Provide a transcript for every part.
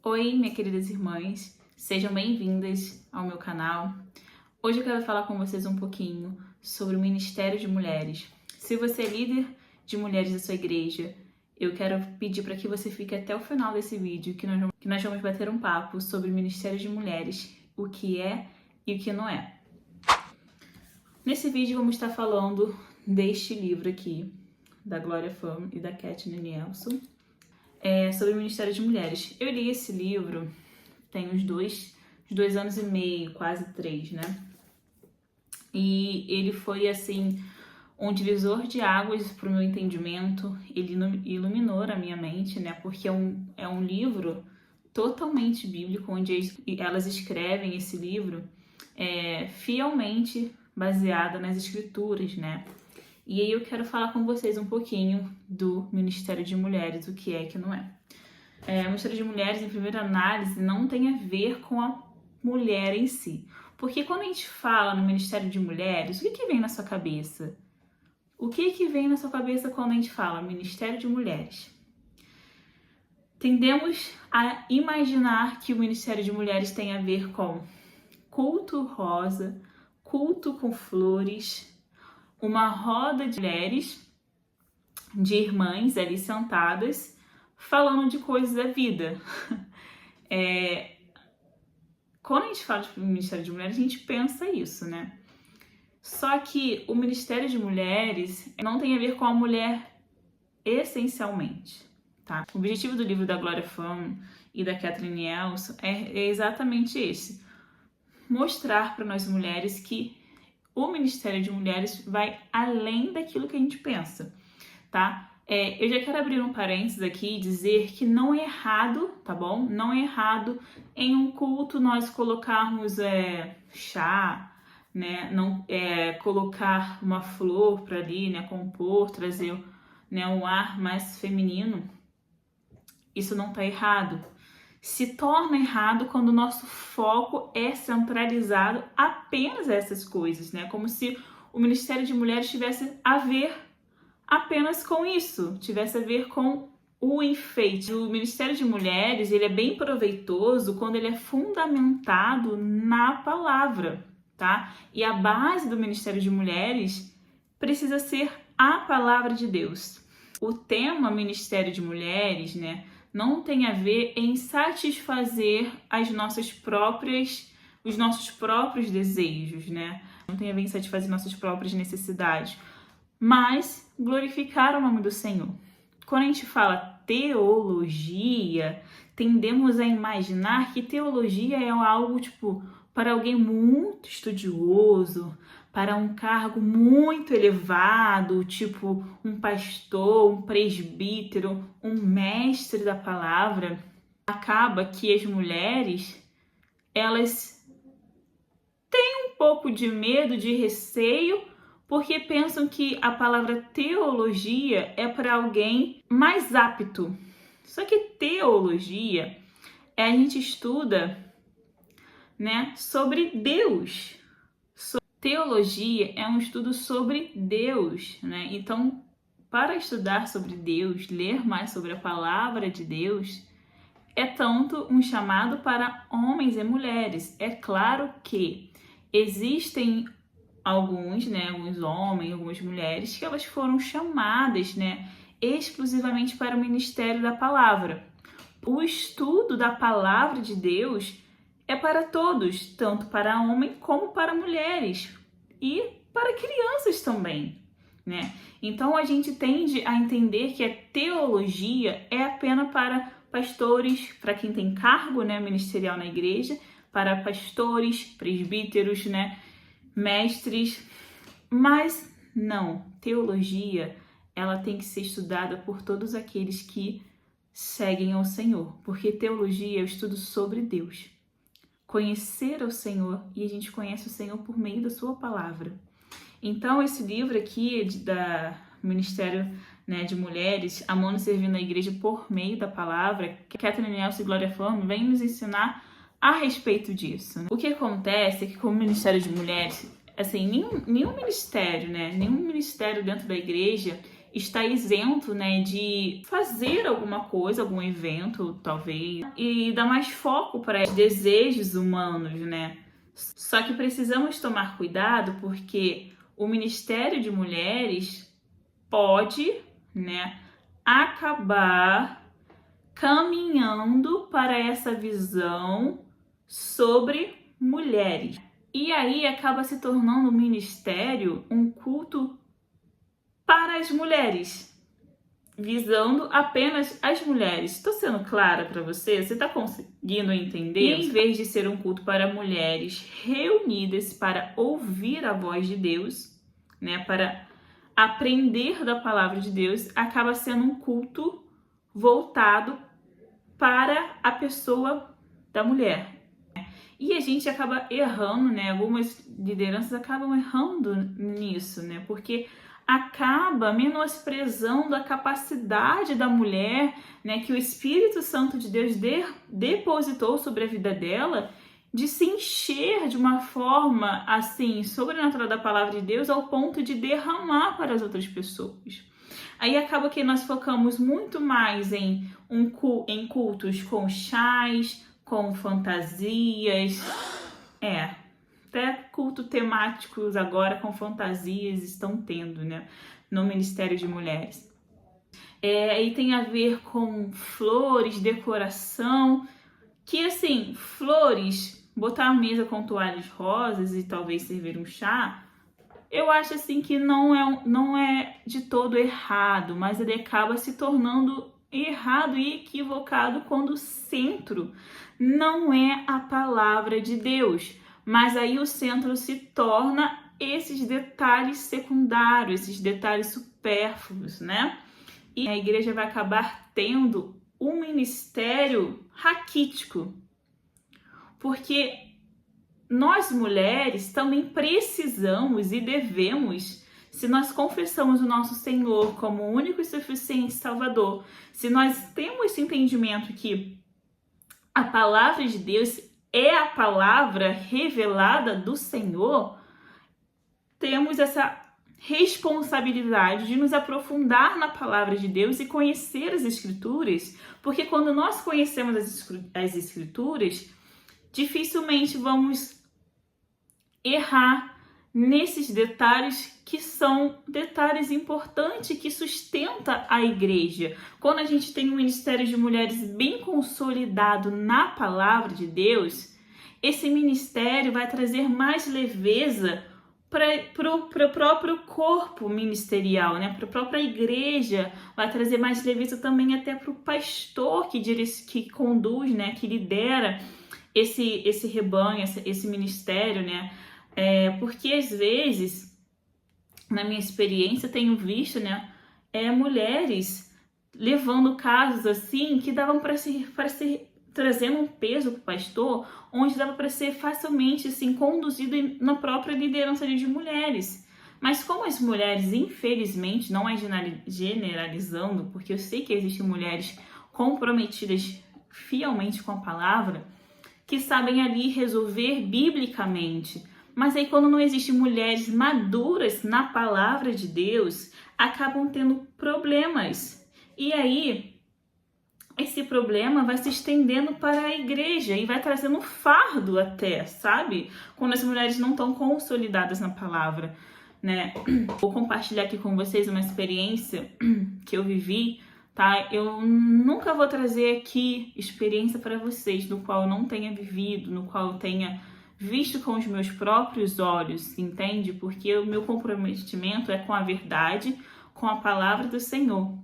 Oi, minhas queridas irmãs, sejam bem-vindas ao meu canal. Hoje eu quero falar com vocês um pouquinho sobre o Ministério de Mulheres. Se você é líder de mulheres da sua igreja, eu quero pedir para que você fique até o final desse vídeo, que nós vamos bater um papo sobre o Ministério de Mulheres, o que é e o que não é. Nesse vídeo vamos estar falando deste livro aqui, da Gloria Fam e da Kathleen Nelson, sobre o Ministério de Mulheres. Eu li esse livro tem uns dois anos e meio, quase 3, né? E ele foi, assim, um divisor de águas para o meu entendimento. Ele iluminou a minha mente, né? Porque é um livro totalmente bíblico, onde elas escrevem esse livro fielmente baseado nas escrituras, né? E aí eu quero falar com vocês um pouquinho do Ministério de Mulheres, o que é e o que não é. O Ministério de Mulheres, em primeira análise, não tem a ver com a mulher em si. Porque quando a gente fala no Ministério de Mulheres, o que vem na sua cabeça? O que vem na sua cabeça quando a gente fala Ministério de Mulheres? Tendemos a imaginar que o Ministério de Mulheres tem a ver com culto rosa, culto com flores, uma roda de mulheres, de irmãs ali sentadas, falando de coisas da vida. Quando a gente fala de Ministério de Mulheres, a gente pensa isso, né? Só que o Ministério de Mulheres não tem a ver com a mulher essencialmente, tá? O objetivo do livro da Gloria Fam e da Kathleen Nelson é exatamente esse: mostrar para nós mulheres que o Ministério de Mulheres vai além daquilo que a gente pensa, tá? Eu já quero abrir um parênteses aqui e dizer que não é errado, tá bom? Não é errado em um culto nós colocarmos chá, né? Não, colocar uma flor para ali, né? Compor, trazer, né, um ar mais feminino. Isso não tá errado. Se torna errado quando o nosso foco é centralizado apenas a essas coisas, né? Como se o Ministério de Mulheres tivesse a ver apenas com isso, tivesse a ver com o enfeite. O Ministério de Mulheres, ele é bem proveitoso quando ele é fundamentado na palavra, tá? E a base do Ministério de Mulheres precisa ser a palavra de Deus. O tema Ministério de Mulheres, né, não tem a ver em satisfazer os nossos próprios desejos, né? Não tem a ver em satisfazer nossas próprias necessidades, mas glorificar o nome do Senhor. Quando a gente fala teologia, tendemos a imaginar que teologia é algo tipo para alguém muito estudioso, para um cargo muito elevado, tipo um pastor, um presbítero, um mestre da palavra. Acaba que as mulheres, elas têm um pouco de medo, de receio, porque pensam que a palavra teologia é para alguém mais apto. Só que teologia a gente estuda, né, sobre Deus. Teologia é um estudo sobre Deus, né? Então, para estudar sobre Deus, ler mais sobre a palavra de Deus, é tanto um chamado para homens e mulheres. É claro que existem alguns homens, algumas mulheres, que elas foram chamadas, né, exclusivamente para o ministério da palavra. O estudo da palavra de Deus é para todos, tanto para homens como para mulheres e para crianças também, né? Então a gente tende a entender que a teologia é apenas para pastores, para quem tem cargo, né, ministerial na igreja, para pastores, presbíteros, né, mestres, mas não, teologia, ela tem que ser estudada por todos aqueles que seguem ao Senhor, porque teologia é o estudo sobre Deus. Conhecer ao Senhor, e a gente conhece o Senhor por meio da sua palavra. Então, esse livro aqui da Ministério, né, de Mulheres, Amando e Servindo a Igreja por meio da palavra, que Kathleen Nelson e Gloria Fam vem nos ensinar a respeito disso, né? O que acontece é que com o Ministério de Mulheres, assim, nenhum ministério, né, nenhum ministério dentro da igreja, está isento, né, de fazer alguma coisa, algum evento, talvez, e dar mais foco para os desejos humanos, né? Só que precisamos tomar cuidado porque o Ministério de Mulheres pode, né, acabar caminhando para essa visão sobre mulheres. E aí acaba se tornando o ministério um culto para as mulheres, visando apenas as mulheres. Estou sendo clara para você? Você está conseguindo entender? E em vez de ser um culto para mulheres reunidas para ouvir a voz de Deus, né, para aprender da palavra de Deus, acaba sendo um culto voltado para a pessoa da mulher. E a gente acaba errando, né? Algumas lideranças acabam errando nisso, né? Porque acaba menosprezando a capacidade da mulher, né? Que o Espírito Santo de Deus depositou sobre a vida dela, de se encher de uma forma, assim, sobrenatural da palavra de Deus, ao ponto de derramar para as outras pessoas. Aí acaba que nós focamos muito mais em cultos com chás, com fantasias, até culto temáticos agora com fantasias estão tendo, né, no Ministério de Mulheres. E tem a ver com flores, decoração, que assim, flores, botar a mesa com toalhas rosas e talvez servir um chá, eu acho assim que não é de todo errado, mas ele acaba se tornando errado e equivocado quando o centro não é a palavra de Deus, mas aí o centro se torna esses detalhes secundários, esses detalhes supérfluos, né? E a igreja vai acabar tendo um ministério raquítico, porque nós mulheres também precisamos e devemos, se nós confessamos o nosso Senhor como o único e suficiente Salvador, se nós temos esse entendimento que a palavra de Deus é a palavra revelada do Senhor, temos essa responsabilidade de nos aprofundar na palavra de Deus e conhecer as Escrituras, porque quando nós conhecemos as Escrituras, dificilmente vamos errar nesses detalhes que são detalhes importantes que sustenta a igreja. Quando a gente tem um ministério de mulheres bem consolidado na palavra de Deus, esse ministério vai trazer mais leveza para o próprio corpo ministerial, né? Para a própria igreja, vai trazer mais leveza também até para o pastor que conduz, né? Que lidera esse rebanho, esse ministério, né? Porque às vezes, na minha experiência, tenho visto, né, mulheres levando casos assim que davam para se trazendo um peso para o pastor, onde dava para ser facilmente assim, conduzido na própria liderança de mulheres. Mas como as mulheres, infelizmente, não é generalizando, porque eu sei que existem mulheres comprometidas fielmente com a palavra, que sabem ali resolver biblicamente. Mas aí quando não existem mulheres maduras na palavra de Deus, acabam tendo problemas. E aí, esse problema vai se estendendo para a igreja e vai trazendo um fardo até, sabe? Quando as mulheres não estão consolidadas na palavra, né? Vou compartilhar aqui com vocês uma experiência que eu vivi, tá? Eu nunca vou trazer aqui experiência para vocês no qual eu não tenha vivido, no qual eu tenha visto com os meus próprios olhos, entende? Porque o meu comprometimento é com a verdade, com a palavra do Senhor.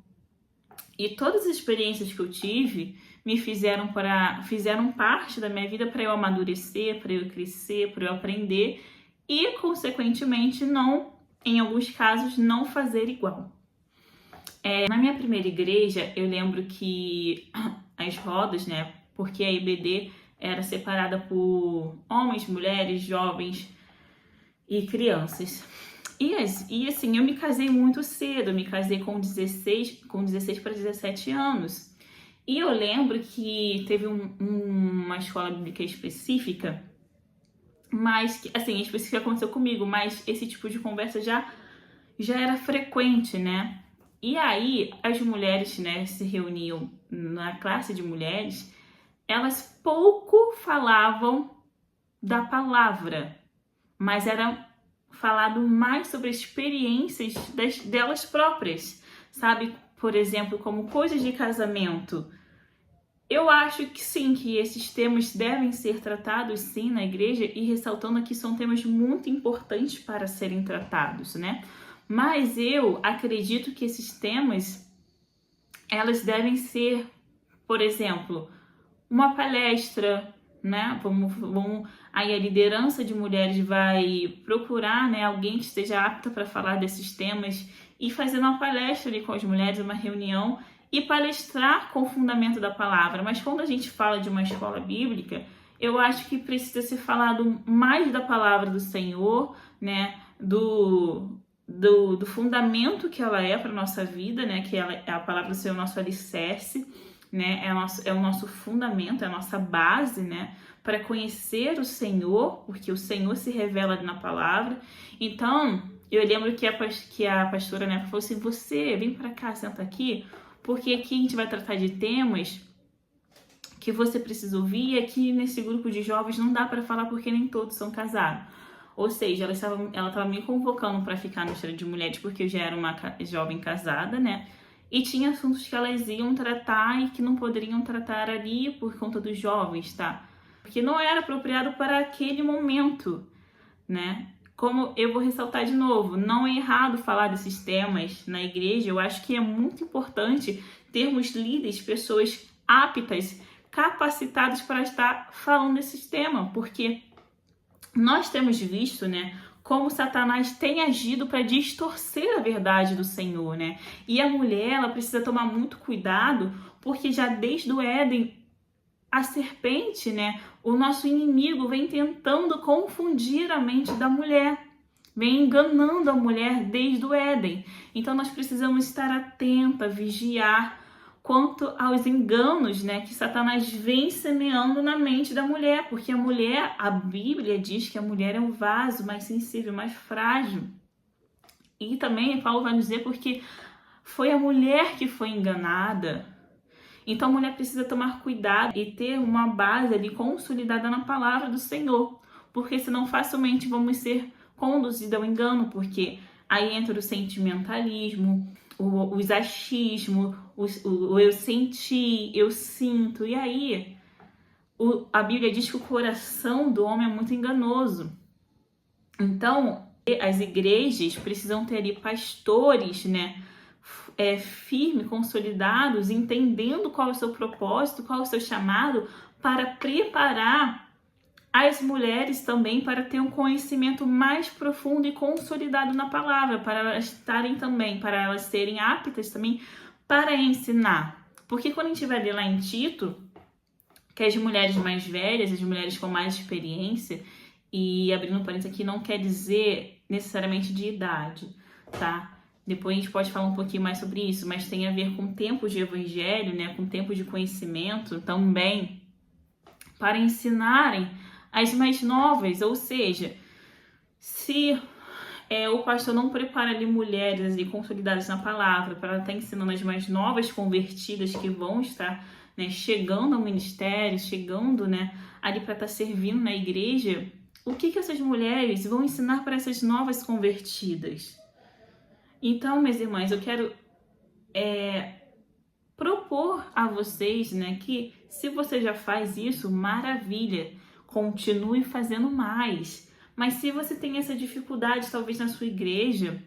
E todas as experiências que eu tive me fizeram parte da minha vida para eu amadurecer, para eu crescer, para eu aprender e, consequentemente, não, em alguns casos, não fazer igual. Na minha primeira igreja, eu lembro que as rodas, né, porque a IBD era separada por homens, mulheres, jovens e crianças. E assim, eu me casei muito cedo, eu me casei com 16 para 17 anos. E eu lembro que teve uma escola bíblica específica, mas, assim, específica aconteceu comigo, mas esse tipo de conversa já era frequente, né? E aí as mulheres, né, se reuniam na classe de mulheres, elas pouco falavam da palavra, mas era falado mais sobre experiências delas próprias, sabe? Por exemplo, como coisas de casamento. Eu acho que sim, que esses temas devem ser tratados sim na igreja, e ressaltando que são temas muito importantes para serem tratados, né? Mas eu acredito que esses temas, elas devem ser, por exemplo, uma palestra, né? Aí a liderança de mulheres vai procurar, né, alguém que esteja apta para falar desses temas e fazer uma palestra ali com as mulheres, uma reunião, e palestrar com o fundamento da palavra. Mas quando a gente fala de uma escola bíblica, eu acho que precisa ser falado mais da palavra do Senhor, né? Do fundamento que ela é para nossa vida, né? Que ela, a palavra do Senhor é o nosso alicerce, né? É o nosso fundamento, é a nossa base, né? Para conhecer o Senhor, porque o Senhor se revela na palavra. Então, eu lembro que a pastora, né, falou assim: você vem para cá, senta aqui, porque aqui a gente vai tratar de temas que você precisa ouvir, e aqui nesse grupo de jovens não dá para falar porque nem todos são casados. Ou seja, ela estava me convocando para ficar no Ministério de Mulheres porque eu já era uma jovem casada, né? E tinha assuntos que elas iam tratar e que não poderiam tratar ali por conta dos jovens, tá? Porque não era apropriado para aquele momento, né? Como eu vou ressaltar de novo, não é errado falar desses temas na igreja. Eu acho que é muito importante termos líderes, pessoas aptas, capacitadas para estar falando desses temas, porque nós temos visto, né, como Satanás tem agido para distorcer a verdade do Senhor, né? E a mulher, ela precisa tomar muito cuidado, porque já desde o Éden, a serpente, né, o nosso inimigo vem tentando confundir a mente da mulher, vem enganando a mulher desde o Éden. Então nós precisamos estar atenta, vigiar quanto aos enganos, né, que Satanás vem semeando na mente da mulher, porque a mulher, a Bíblia diz que a mulher é um vaso mais sensível, mais frágil. E também Paulo vai dizer porque foi a mulher que foi enganada. Então a mulher precisa tomar cuidado e ter uma base ali consolidada na palavra do Senhor, porque senão facilmente vamos ser conduzidos ao engano, porque aí entra o sentimentalismo, os achismos, o eu senti, eu sinto, e aí a Bíblia diz que o coração do homem é muito enganoso. Então as igrejas precisam ter ali pastores, né, firmes, consolidados, entendendo qual é o seu propósito, qual é o seu chamado, para preparar as mulheres também para ter um conhecimento mais profundo e consolidado na palavra, para elas estarem também, para elas serem aptas também para ensinar. Porque quando a gente vai ler lá em Tito, que as mulheres mais velhas, as mulheres com mais experiência, e abrindo parênteses aqui, não quer dizer necessariamente de idade, tá? Depois a gente pode falar um pouquinho mais sobre isso, mas tem a ver com tempos de evangelho, né? Com tempos de conhecimento também, para ensinarem as mais novas. Ou seja, se o pastor não prepara ali mulheres ali consolidadas na palavra para estar ensinando as mais novas convertidas que vão estar, né, chegando ao ministério, chegando, né, ali para estar servindo na igreja, o que essas mulheres vão ensinar para essas novas convertidas? Então, minhas irmãs, eu quero propor a vocês, né, que se você já faz isso, maravilha, continue fazendo mais. Mas se você tem essa dificuldade, talvez na sua igreja,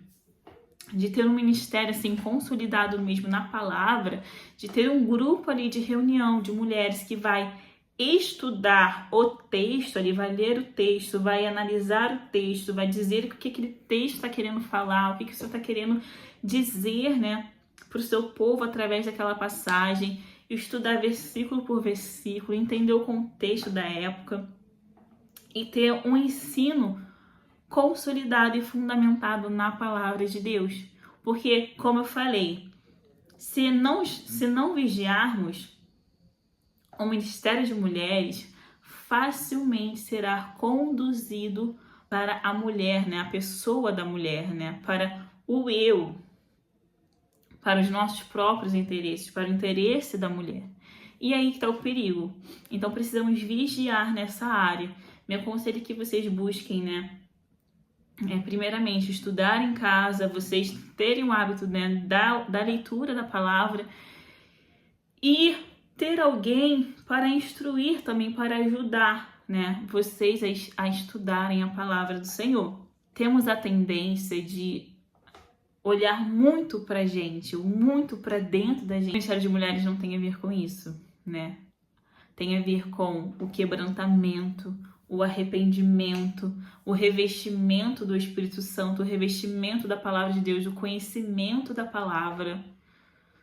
de ter um ministério assim consolidado mesmo na palavra, de ter um grupo ali de reunião de mulheres que vai estudar o texto, ali vai ler o texto, vai analisar o texto, vai dizer o que aquele texto está querendo falar, o que o Senhor está querendo dizer, né, para o seu povo através daquela passagem, estudar versículo por versículo, entender o contexto da época e ter um ensino consolidado e fundamentado na palavra de Deus. Porque, como eu falei, se não vigiarmos, o ministério de mulheres facilmente será conduzido para a mulher, né? A pessoa da mulher, né? Para o eu. para os nossos próprios interesses, para o interesse da mulher. E aí que está o perigo. Então precisamos vigiar nessa área. Meu conselho é que vocês busquem, né? Primeiramente, estudar em casa, vocês terem o hábito, né, da leitura da palavra e ter alguém para instruir também, para ajudar, né, vocês a estudarem a palavra do Senhor. Temos a tendência de olhar muito pra gente, muito pra dentro da gente. O Ministério de Mulheres não tem a ver com isso, né? Tem a ver com o quebrantamento, o arrependimento, o revestimento do Espírito Santo, o revestimento da palavra de Deus, o conhecimento da palavra,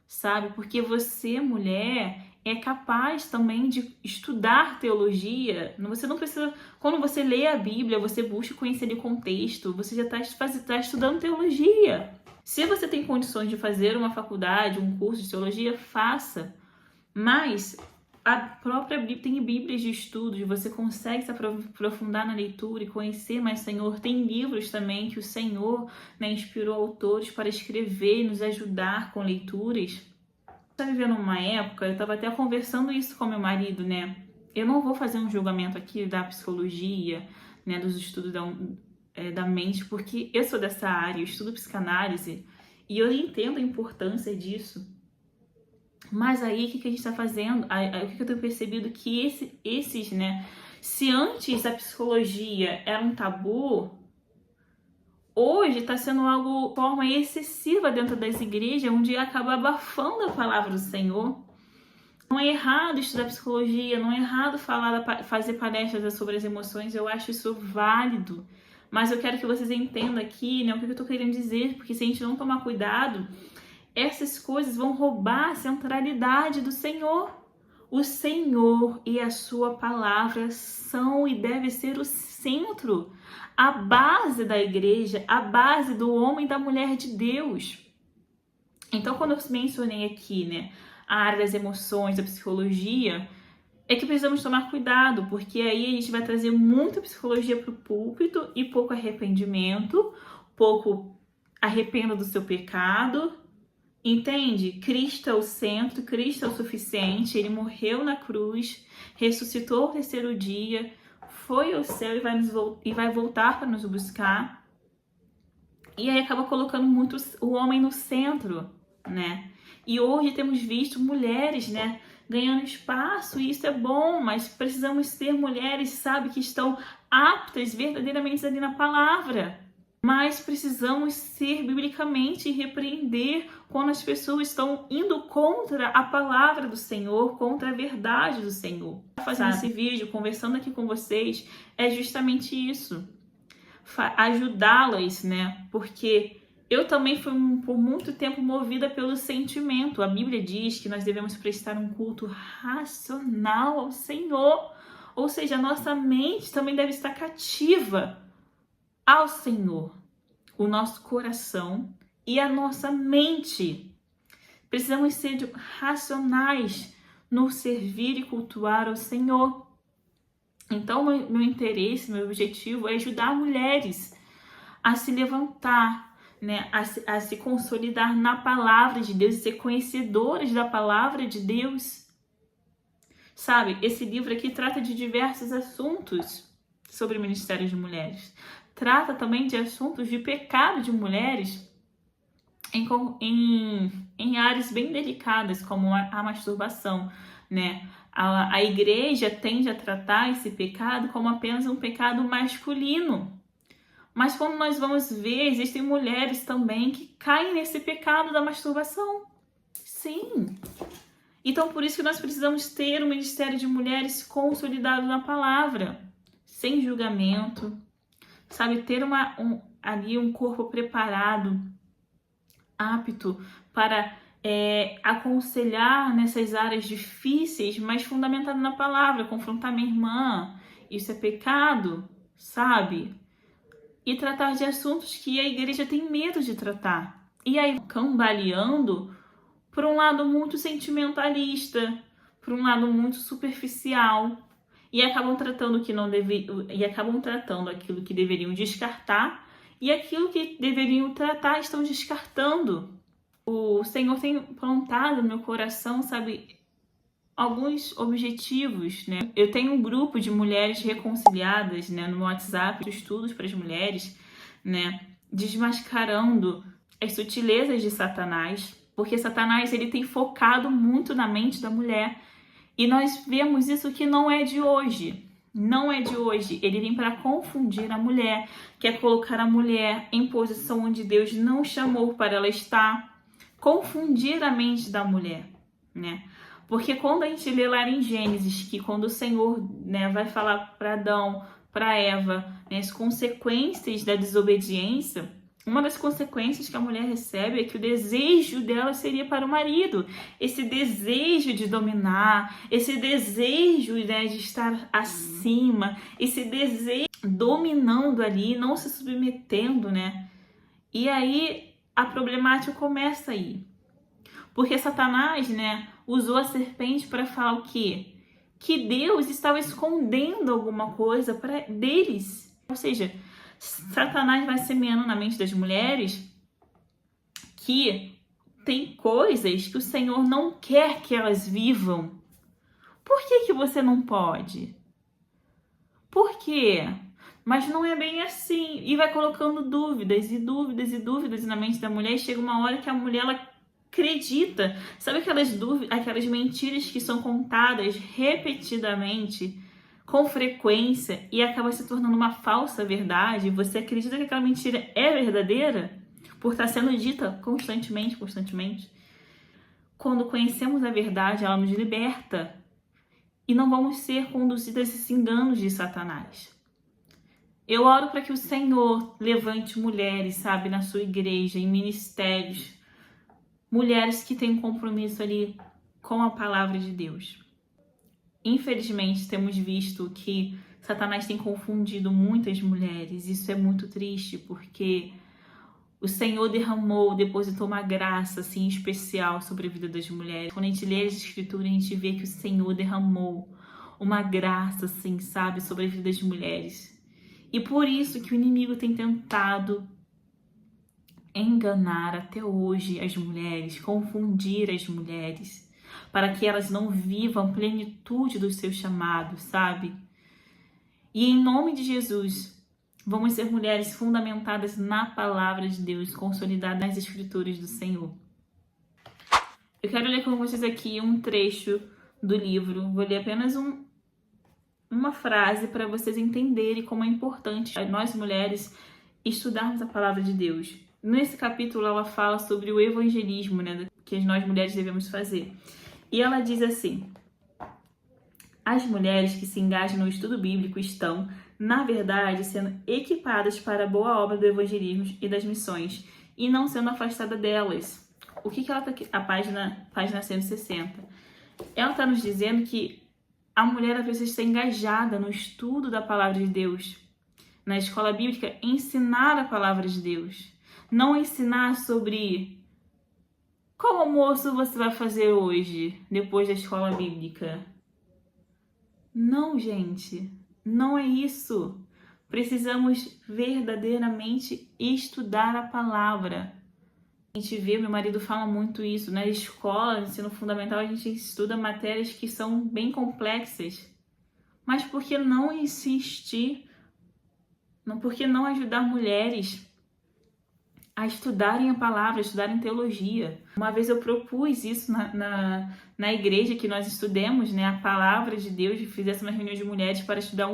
sabe? Porque você, mulher, é capaz também de estudar teologia. Você não precisa... Quando você lê a Bíblia, você busca conhecer o contexto, você já está estudando teologia. Se você tem condições de fazer uma faculdade, um curso de teologia, faça. Mas a própria Bíblia tem Bíblias de estudos, você consegue se aprofundar na leitura e conhecer mais o Senhor. Tem livros também que o Senhor, né, inspirou autores para escrever e nos ajudar com leituras. Está vivendo uma época, eu estava até conversando isso com meu marido, né? Eu não vou fazer um julgamento aqui da psicologia, né, dos estudos da mente, porque eu sou dessa área, eu estudo psicanálise e eu entendo a importância disso. Mas aí, o que a gente está fazendo? O que eu tenho percebido? Que esses, né? Se antes a psicologia era um tabu, hoje está sendo algo de forma excessiva dentro das igrejas, onde acaba abafando a palavra do Senhor. Não é errado estudar psicologia, não é errado fazer palestras sobre as emoções, eu acho isso válido. Mas eu quero que vocês entendam aqui, né, o que eu estou querendo dizer, porque se a gente não tomar cuidado, essas coisas vão roubar a centralidade do Senhor. O Senhor e a sua palavra são e deve ser o centro, a base da igreja, a base do homem e da mulher de Deus. Então, quando eu mencionei aqui, né, a área das emoções, da psicologia, é que precisamos tomar cuidado, porque aí a gente vai trazer muita psicologia para o púlpito e pouco arrependimento, pouco arrependa do seu pecado. Entende? Cristo é o centro, Cristo é o suficiente, Ele morreu na cruz, ressuscitou ao terceiro dia, foi ao céu e vai voltar para nos buscar. E aí acaba colocando muito o homem no centro, né? E hoje temos visto mulheres, né, ganhando espaço, e isso é bom, mas precisamos ter mulheres, sabe, que estão aptas verdadeiramente ali na palavra. Mas precisamos ser biblicamente e repreender quando as pessoas estão indo contra a palavra do Senhor, contra a verdade do Senhor. Fazendo esse vídeo, conversando aqui com vocês, é justamente isso. Ajudá-las, né? Porque eu também fui por muito tempo movida pelo sentimento. A Bíblia diz que nós devemos prestar um culto racional ao Senhor. Ou seja, a nossa mente também deve estar cativa ao Senhor, o nosso coração e a nossa mente. Precisamos ser racionais no servir e cultuar ao Senhor. Então, meu interesse, meu objetivo é ajudar mulheres a se levantar, né, a se consolidar na palavra de Deus e ser conhecedoras da palavra de Deus. Sabe, esse livro aqui trata de diversos assuntos sobre o Ministério de Mulheres. Trata também de assuntos de pecado de mulheres em áreas bem delicadas, como a masturbação, né? A igreja tende a tratar esse pecado como apenas um pecado masculino. Mas como nós vamos ver, existem mulheres também que caem nesse pecado da masturbação. Sim. Então, por isso que nós precisamos ter um ministério de mulheres consolidado na palavra, sem julgamento. Sabe, ter ali um corpo preparado, apto para aconselhar nessas áreas difíceis, mas fundamentado na palavra, confrontar minha irmã, isso é pecado, sabe? E tratar de assuntos que a igreja tem medo de tratar. E aí, cambaleando por um lado muito sentimentalista, por um lado muito superficial, e acabam tratando aquilo que deveriam descartar, e aquilo que deveriam tratar estão descartando. O Senhor tem plantado no meu coração, sabe, alguns objetivos, né? Eu tenho um grupo de mulheres reconciliadas, né, no WhatsApp, de estudos para as mulheres, né, desmascarando as sutilezas de Satanás, porque Satanás ele tem focado muito na mente da mulher e nós vemos isso que não é de hoje. Não é de hoje. Ele vem para confundir a mulher, quer colocar a mulher em posição onde Deus não chamou para ela estar, confundir a mente da mulher, né? Porque quando a gente lê lá em Gênesis, que quando o Senhor, né, vai falar para Adão, para Eva, né, as consequências da desobediência, uma das consequências que a mulher recebe é que o desejo dela seria para o marido. Esse desejo de dominar, esse desejo, né, de estar acima, esse desejo dominando ali, não se submetendo, né? E aí a problemática começa aí. Porque Satanás, né, usou a serpente para falar o quê? Que Deus estava escondendo alguma coisa deles. Ou seja, Satanás vai semeando na mente das mulheres que tem coisas que o Senhor não quer que elas vivam. Por que você não pode? Por quê? Mas não é bem assim. E vai colocando dúvidas e dúvidas e dúvidas na mente da mulher e chega uma hora que a mulher ela acredita. Sabe aquelas dúvidas, aquelas mentiras que são contadas repetidamente, com frequência, e acaba se tornando uma falsa verdade? Você acredita que aquela mentira é verdadeira por estar sendo dita constantemente. Quando conhecemos a verdade, ela nos liberta e não vamos ser conduzidas a esses enganos de Satanás. Eu oro para que o Senhor levante mulheres, sabe, na sua igreja, em ministérios, mulheres que têm um compromisso ali com a palavra de Deus. Infelizmente, temos visto que Satanás tem confundido muitas mulheres. Isso é muito triste, porque o Senhor depositou uma graça assim especial sobre a vida das mulheres. Quando a gente lê as Escrituras, a gente vê que o Senhor derramou uma graça, assim, sabe, sobre a vida das mulheres. E por isso que o inimigo tem tentado enganar até hoje as mulheres, confundir as mulheres, para que elas não vivam a plenitude dos seus chamados, sabe? E em nome de Jesus, vamos ser mulheres fundamentadas na palavra de Deus, consolidadas nas Escrituras do Senhor. Eu quero ler com vocês aqui um trecho do livro. Vou ler apenas uma frase para vocês entenderem como é importante nós mulheres estudarmos a palavra de Deus. Nesse capítulo ela fala sobre o evangelismo, né, que nós mulheres devemos fazer. E ela diz assim: as mulheres que se engajam no estudo bíblico estão, na verdade, sendo equipadas para a boa obra do evangelismo e das missões, e não sendo afastadas delas. O que ela está aqui? A página 160. Ela está nos dizendo que a mulher precisa estar engajada no estudo da palavra de Deus, na escola bíblica, ensinar a palavra de Deus. Não ensinar sobre qual almoço você vai fazer hoje, depois da escola bíblica. Não, gente, não é isso. Precisamos verdadeiramente estudar a palavra. A gente vê, meu marido fala muito isso, na escola, no ensino fundamental, a gente estuda matérias que são bem complexas. Mas por que não insistir? Por que não ajudar mulheres a estudarem a palavra, a estudarem teologia? Uma vez eu propus isso na igreja, que nós estudemos, né, a palavra de Deus, e fizesse uma reunião de mulheres para estudar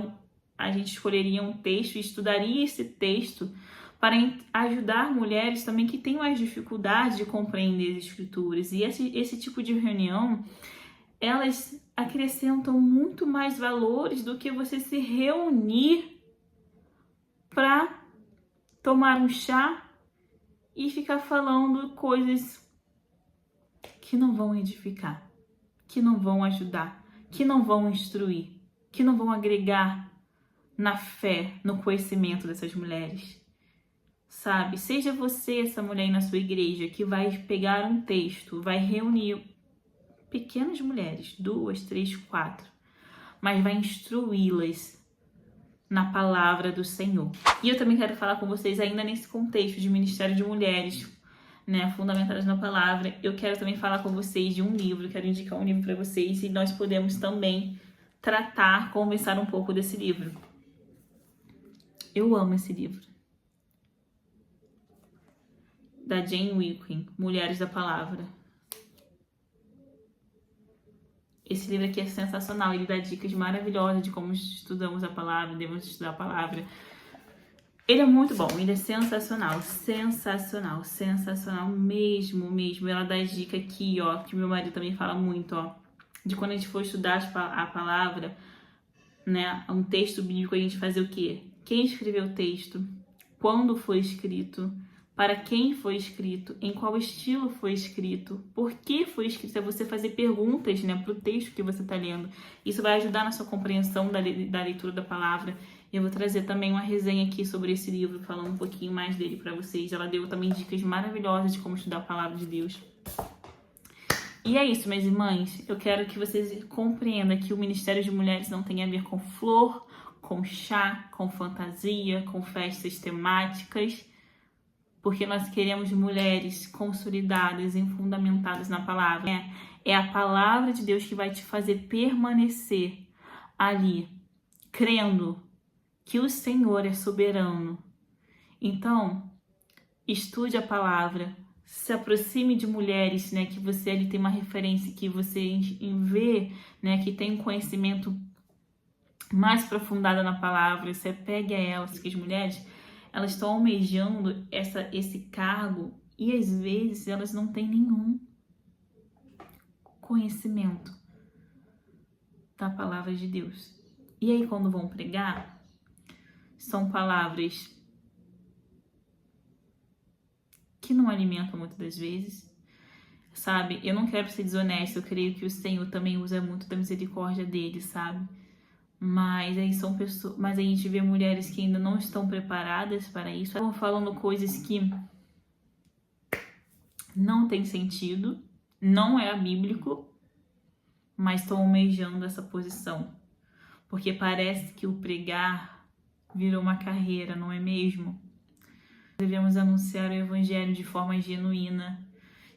a gente escolheria um texto e estudaria esse texto para ajudar mulheres também que têm mais dificuldade de compreender as escrituras. E esse tipo de reunião, elas acrescentam muito mais valores do que você se reunir para tomar um chá e ficar falando coisas que não vão edificar, que não vão ajudar, que não vão instruir, que não vão agregar na fé, no conhecimento dessas mulheres. Sabe? Seja você essa mulher aí na sua igreja que vai pegar um texto, vai reunir pequenas mulheres, 2, 3, 4, mas vai instruí-las na palavra do Senhor. E eu também quero falar com vocês ainda nesse contexto de ministério de mulheres, né, fundamentadas na palavra. Eu quero também falar com vocês de um livro, quero indicar um livro para vocês e nós podemos também conversar um pouco desse livro. Eu amo esse livro. Da Jane Wilkin, Mulheres da Palavra. Esse livro aqui é sensacional, ele dá dicas maravilhosas de como estudamos a palavra, devemos estudar a palavra. Ele é muito bom, ele é sensacional, sensacional, sensacional mesmo, mesmo. Ela dá dica aqui, ó, que meu marido também fala muito, ó, de quando a gente for estudar a palavra, né, um texto bíblico, a gente fazer o quê? Quem escreveu o texto? Quando foi escrito? Para quem foi escrito? Em qual estilo foi escrito? Por que foi escrito? É você fazer perguntas, né, para o texto que você está lendo. Isso vai ajudar na sua compreensão da leitura da palavra. Eu vou trazer também uma resenha aqui sobre esse livro, falando um pouquinho mais dele para vocês. Ela deu também dicas maravilhosas de como estudar a palavra de Deus. E é isso, minhas irmãs. Eu quero que vocês compreendam que o Ministério de Mulheres não tem a ver com flor, com chá, com fantasia, com festas temáticas, porque nós queremos mulheres consolidadas e fundamentadas na palavra. É a palavra de Deus que vai te fazer permanecer ali, crendo que o Senhor é soberano. Então, estude a palavra, se aproxime de mulheres, né, que você ali tem uma referência, que você vê, né, que tem um conhecimento mais aprofundado na palavra, você pegue a elas, que as mulheres, elas estão almejando esse cargo e às vezes elas não têm nenhum conhecimento da palavra de Deus. E aí quando vão pregar, são palavras que não alimentam muitas das vezes, sabe? Eu não quero ser desonesta, eu creio que o Senhor também usa muito da misericórdia dele, sabe? Mas aí são pessoas, mas a gente vê mulheres que ainda não estão preparadas para isso, estão falando coisas que não tem sentido, não é bíblico, mas estão almejando essa posição, porque parece que o pregar virou uma carreira, não é mesmo? Devemos anunciar o evangelho de forma genuína,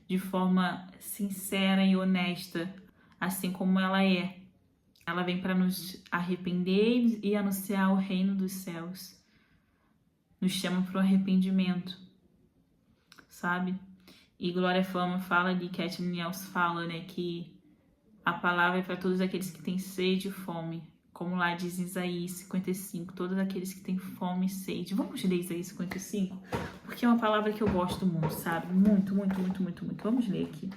de forma sincera e honesta, assim como ela é. Ela vem para nos arrepender e anunciar o reino dos céus. Nos chama para o arrependimento, sabe? E Glória Fama fala ali, Kathleen Niels fala, né, que a palavra é para todos aqueles que têm sede e fome. Como lá diz Isaías 55, todos aqueles que têm fome e sede. Vamos ler Isaías 55? Porque é uma palavra que eu gosto muito, sabe? Muito, muito, muito, muito, muito. Vamos ler aqui.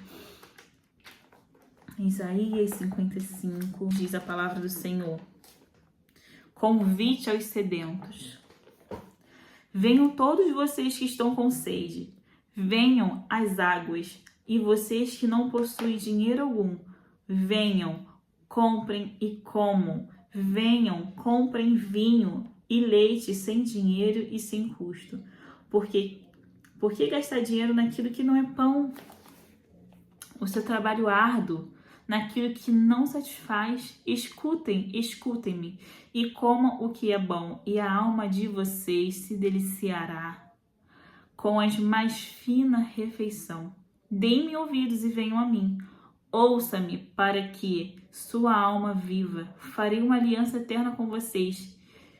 Isaías 55, diz a palavra do Senhor. Convite aos sedentos. Venham todos vocês que estão com sede. Venham às águas. E vocês que não possuem dinheiro algum, venham, comprem e comam. Venham, comprem vinho e leite sem dinheiro e sem custo. Por que gastar dinheiro naquilo que não é pão? O seu trabalho árduo naquilo que não satisfaz. Escutem-me e comam o que é bom, e a alma de vocês se deliciará com a mais fina refeição. Deem-me ouvidos e venham a mim. Ouça-me para que sua alma viva. Farei uma aliança eterna com vocês.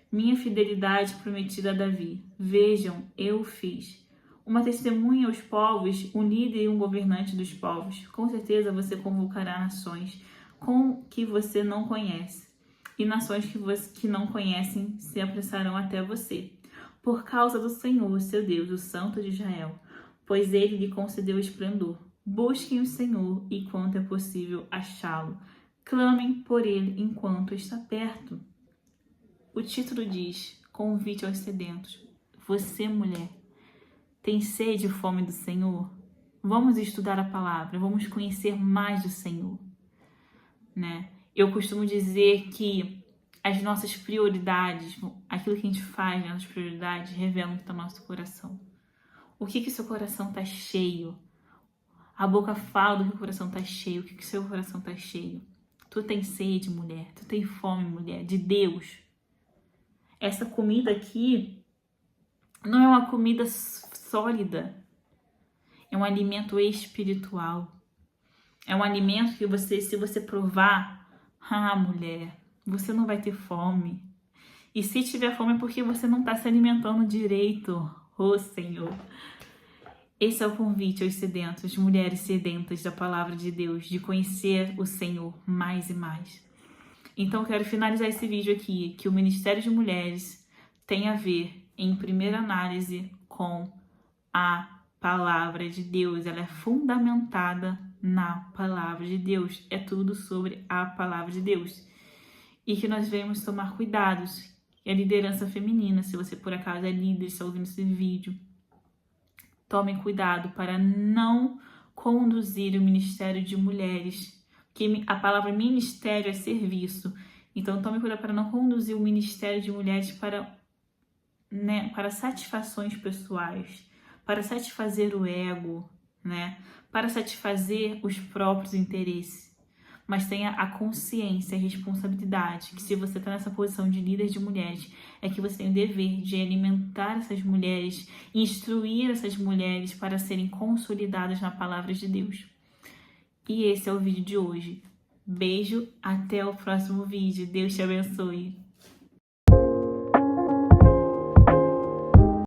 Minha fidelidade prometida a Davi. Vejam, eu fiz. Uma testemunha aos povos, um líder e um governante dos povos. Com certeza você convocará nações com que você não conhece. E nações que não conhecem se apressarão até você. Por causa do Senhor, seu Deus, o Santo de Israel. Pois ele lhe concedeu esplendor. Busquem o Senhor e, quanto é possível, achá-lo. Clamem por ele enquanto está perto. O título diz, convite aos sedentos. Você, mulher, tem sede e fome do Senhor? Vamos estudar a palavra, vamos conhecer mais do Senhor, né? Eu costumo dizer que as nossas prioridades, aquilo que a gente faz, nossas prioridades, revelam o que está no nosso coração. O que seu coração está cheio? A boca fala do que o coração está cheio. O que seu coração está cheio? Tu tem sede, mulher. Tu tem fome, mulher, de Deus. Essa comida aqui não é uma comida sólida. É um alimento espiritual. É um alimento que você, se você provar, mulher, você não vai ter fome. E se tiver fome é porque você não está se alimentando direito. Ô Senhor. Esse é o convite aos sedentos, mulheres sedentas da palavra de Deus, de conhecer o Senhor mais e mais. Então, eu quero finalizar esse vídeo aqui, que o Ministério de Mulheres tem a ver, em primeira análise, com a palavra de Deus. Ela é fundamentada na palavra de Deus. É tudo sobre a palavra de Deus. E que nós devemos tomar cuidados. E a liderança feminina, se você por acaso é líder, está ouvindo esse vídeo, tomem cuidado para não conduzir o ministério de mulheres, porque a palavra ministério é serviço. Então, tome cuidado para não conduzir o ministério de mulheres para satisfações pessoais, para satisfazer o ego, para satisfazer os próprios interesses. Mas tenha a consciência, a responsabilidade, que se você está nessa posição de líder de mulheres, é que você tem o dever de alimentar essas mulheres, instruir essas mulheres para serem consolidadas na palavra de Deus. E esse é o vídeo de hoje. Beijo, até o próximo vídeo. Deus te abençoe.